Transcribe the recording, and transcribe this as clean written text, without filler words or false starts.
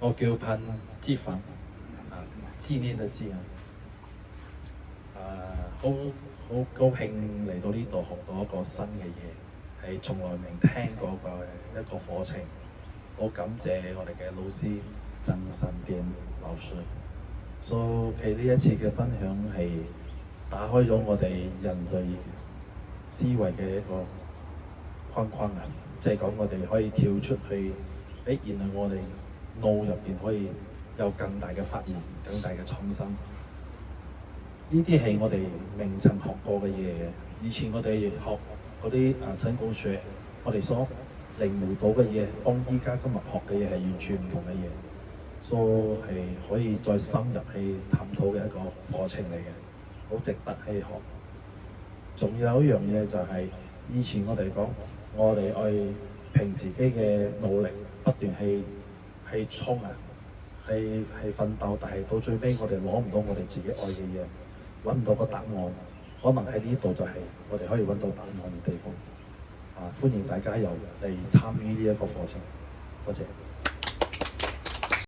我叫潘志凡，紀念嘅志好高興嚟到呢度學到一個新嘅嘢，係從來未聽過嘅一個課程。好感謝我哋嘅老師曾神殿老師，所以佢呢一次嘅分享係打開咗我哋人類思維嘅一個框框啊！即係講我哋可以跳出去，原來我哋腦入邊可以有更大嘅發現、更大嘅創新。呢啲係我哋未曾學過嘅嘢嘅。以前我哋學嗰啲真空學，我哋所領悟到嘅嘢，當依家今日學嘅嘢係完全唔同嘅嘢，所以係可以再深入去探討嘅一個課程嚟嘅，好值得去學。仲有一樣嘢就係、以前我哋講，我哋愛憑自己嘅努力不斷去衝啊，係奮鬥，但係到最尾我哋攞唔到我哋自己愛嘅嘢，揾唔到個答案。可能喺呢度就係我哋可以揾到答案嘅地方。歡迎大家又嚟參與呢一個課程，多謝。